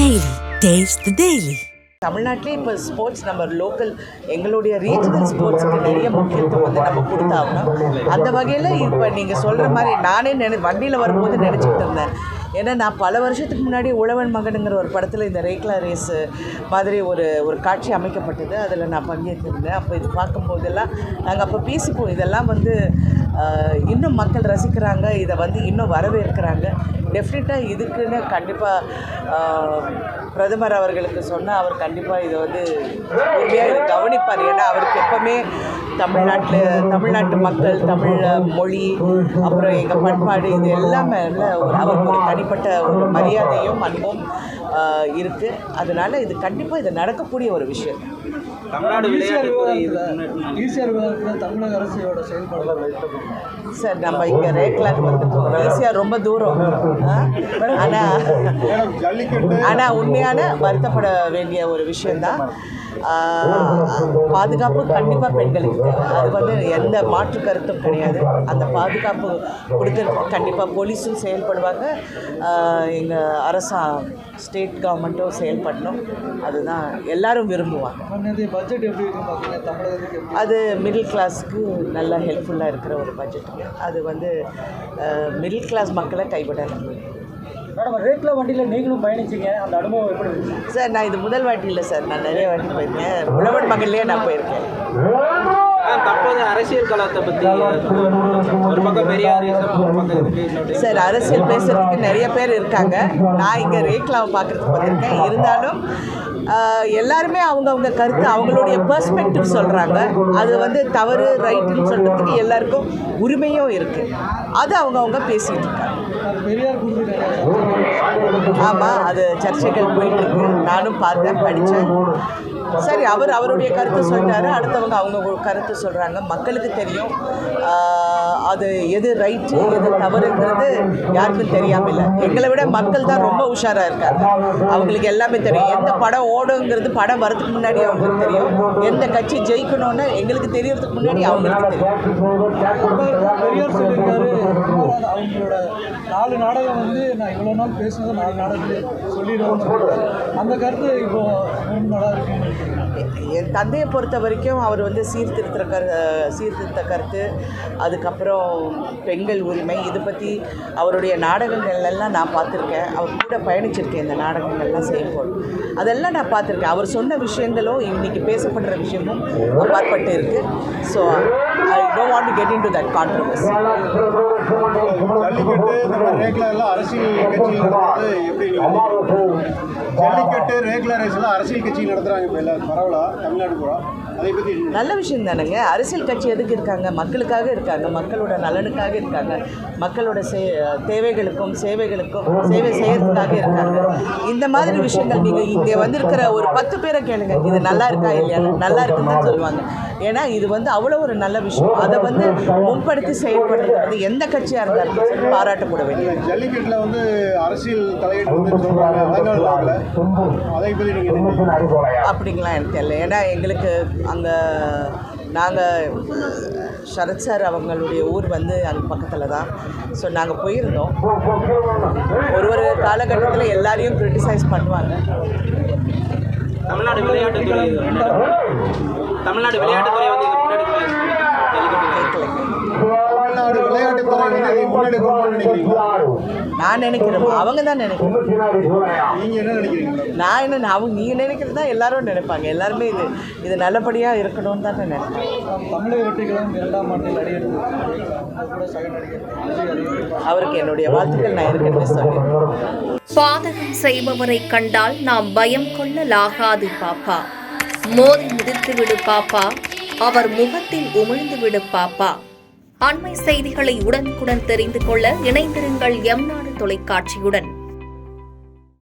Daily. Taste the Daily. தமிழ்நாட்டிலே இப்போ sports நம்ம லோக்கல் எங்களுடைய ரீஜனல் ஸ்போர்ட்ஸுக்கு நிறைய முக்கியத்துவம் வந்து நம்ம கொடுத்தாகணும். அந்த வகையில் இப்போ நீங்கள் சொல்கிற மாதிரி நானே வண்டியில் வரும்போது நினச்சிக்கிட்டு இருந்தேன். ஏன்னா நான் பல வருஷத்துக்கு முன்னாடி உழவன் மகனுங்கிற ஒரு படத்தில் இந்த ரேக்லா ரேஸு மாதிரி ஒரு காட்சி அமைக்கப்பட்டது. அதில் நான் பங்கேற்றிருந்தேன். அப்போ இது பார்க்கும்போதெல்லாம் நாங்கள் அப்போ பேசிப்போம், இதெல்லாம் வந்து இன்னும் மக்கள் ரசிக்கிறாங்க, இதை வந்து இன்னும் வரவேற்கிறாங்க. டெஃபினட்டாக இதுக்குன்னு கண்டிப்பாக பிரதமர் அவர்களுக்கு சொன்னால் அவர் கண்டிப்பாக இதை வந்து உண்மையாக இதை கவனிப்பார். ஏன்னா அவருக்கு எப்போவுமே தமிழ்நாட்டு மக்கள், தமிழ் மொழி, அப்புறம் எங்கள் பண்பாடு, இது எல்லாமே அவருக்கு ஒரு தனிப்பட்ட ஒரு மரியாதையும் அன்பும் இருக்குது. அதனால் இது கண்டிப்பாக இது நடக்கக்கூடிய ஒரு விஷயம். தமிழக அரசோட செயல்பாடு சார், நம்ம இங்கே ரேக்லாக்கு வந்துட்டோம். ஈஸியாக ரொம்ப தூரம். ஆனால் உண்மையான வருத்தப்பட வேண்டிய ஒரு விஷயந்தான். பாதுகாப்பு கண்டிப்பாக பெண்களுக்கு தேவை. அது வந்து எந்த மாற்று கருத்தும் கிடையாது. அந்த பாதுகாப்பு கொடுக்கறதுக்கு கண்டிப்பாக போலீஸும் செயல்படுவாங்க, எங்கள் ஸ்டேட் கவர்மெண்ட்டும் செயல்படணும். அதுதான் எல்லாரும் விரும்புவாங்க. பட்ஜெட் எப்படி பார்த்தீங்கன்னா தமிழகத்துக்கு அது மிடில் கிளாஸுக்கு நல்லா ஹெல்ப்ஃபுல்லாக இருக்கிற ஒரு பட்ஜெட்டுங்க. அது வந்து மிடில் கிளாஸ் மக்களை கைவிடலை. மேடம், ரேக்லா வண்டியில் நீங்களும் பயணிச்சிங்க, அந்த அனுபவம் எப்படி சார்? நான் இது முதல் வாட்டி இல்லை சார், நான் நிறைய வாட்டி போயிருக்கேன். உழவன் மகன்லேயே நான் போயிருக்கேன். தற்போது அரசியல் களத்தை பற்றி ஒரு பக்கம் பெரியார் சார், அரசியல் பேசுகிறதுக்கு நிறைய பேர் இருக்காங்க. நான் இங்கே ரேக்லாவை பார்க்குறதுக்கு வந்திருக்கேன். இருந்தாலும் எல்லாருமே அவங்கவுங்க கருத்து, அவங்களுடைய பெர்ஸ்பெக்டிவ் சொல்கிறாங்க. அது வந்து தவறு ரைட்டுன்னு சொல்கிறதுக்கு எல்லாருக்கும் உரிமையும் இருக்குது. அது அவங்கவுங்க பேசிகிட்டு இருக்காங்க. ஆமாம், அது சர்ச்சைகள் போயிட்டுருக்கு. நானும் பார்த்தேன், படித்தேன். சரி, அவருடைய கருத்து சொல்லிட்டாரு, அடுத்தவங்க அவங்க கருத்து சொல்கிறாங்க. மக்களுக்கு தெரியும் அது எது ரைட்டு எது தவறுங்கிறது யாருக்கும் தெரியாமல் இல்லை. எங்களை விட மக்கள் தான் ரொம்ப உஷாராக இருக்காங்க. அவங்களுக்கு எல்லாமே தெரியும். எந்த படம் ஓடுங்கிறது படம் வரதுக்கு முன்னாடி அவங்களுக்கு தெரியும். எந்த கட்சி ஜெயிக்கணும்னு எங்களுக்கு தெரியறதுக்கு முன்னாடி அவங்களுக்கு தெரியும். பெரியார் சொல்லியிருக்காரு, அவங்களோட 4 நாடகம் வந்து நான் இவ்வளோ நாள் பேசுனது 4 நாடகத்தில் சொல்லிடுவோம். அந்த கருத்து இப்போ நல்லா இருக்குன்னு என் தந்தையை பொறுத்த வரைக்கும் அவர் வந்து சீர்திருத்த கருத்து, அதுக்கப்புறம் பெண்கள் உரிமை, இது பற்றி அவருடைய நாடகங்கள்லாம் நான் பார்த்துருக்கேன். அவர் கூட பயணிச்சிருக்கேன். இந்த நாடகங்கள்லாம் செய்யும்போது அதெல்லாம் நான் பார்த்துருக்கேன். அவர் சொன்ன விஷயங்களும் இன்றைக்கி பேசப்படுற விஷயமும் அப்பாற்பட்டு இருக்குது. So I don't want to get into that controversy. Jallikattu rekla ரேஸ்லாம் அரசியல் கட்சி நடத்துகிறாங்க. இப்போ எல்லாம் பரவலா தமிழ்நாடு பூரா அதை பற்றி நல்ல விஷயம் தானேங்க. அரசியல் கட்சி எதுக்கு இருக்காங்க? மக்களுக்காக இருக்காங்க, மக்களோட நலனுக்காக இருக்காங்க, மக்களோட தேவைகளுக்கும் சேவைகளுக்கும் சேவை செய்யறதுக்காக இருக்காங்க. இந்த மாதிரி விஷயங்கள் நீங்கள் இங்கே வந்திருக்கிற ஒரு 10 பேரை கேளுங்க, இது நல்லா இருக்கா இல்லையா, நல்லா இருக்குன்னு தான் சொல்லுவாங்க. ஏன்னா இது வந்து அவ்வளோ ஒரு நல்ல விஷயம். அதை வந்து முன்படுத்தி செயல்படுறது வந்து எந்த கட்சியாக இருந்தாலும் சொல்லி பாராட்டப்பட வேண்டியது. ஜல்லிக்கட்டில் வந்து அரசியல் தலையீடு வந்து சொல்கிறாங்க, அதை பற்றி நீங்கள் அப்படிங்களாம் எனக்கு தெரியல. ஏன்னா எங்களுக்கு அங்கே நாங்கள் சரத் சார் அவங்களுடைய ஊர் வந்து அங்கே பக்கத்தில் தான். ஸோ நாங்கள் போயிருந்தோம். ஒரு காலகட்டத்தில் எல்லாரையும் கிரிட்டிசைஸ் பண்ணுவாங்க. தமிழ்நாடு விளையாட்டுத்துறை வந்து நான் நினைக்கிறேன், அவங்க தான் நினைக்கிறேன். நான் என்ன நீங்கள் நினைக்கிறது தான் எல்லாரும் நினைப்பாங்க. எல்லாருமே இது நல்லபடியாக இருக்கணும்னு தான் நினைப்பேன். அவருக்கு என்னுடைய வாழ்த்துக்கள் நான் ஏற்கனவே சொல்றேன். பாதகம் செய்பவரை கண்டால் நாம் பயம் கொள்ளலாகாது பாப்பா. மோதி மிதித்து விடு பாப்பா, அவர் முகத்தில் உமிழ்ந்து விடு பாப்பா. அண்மை செய்திகளை உடனுக்குடன் தெரிந்து கொள்ள இணைந்திருங்கள் எம் நாடு தொலைக்காட்சியுடன்.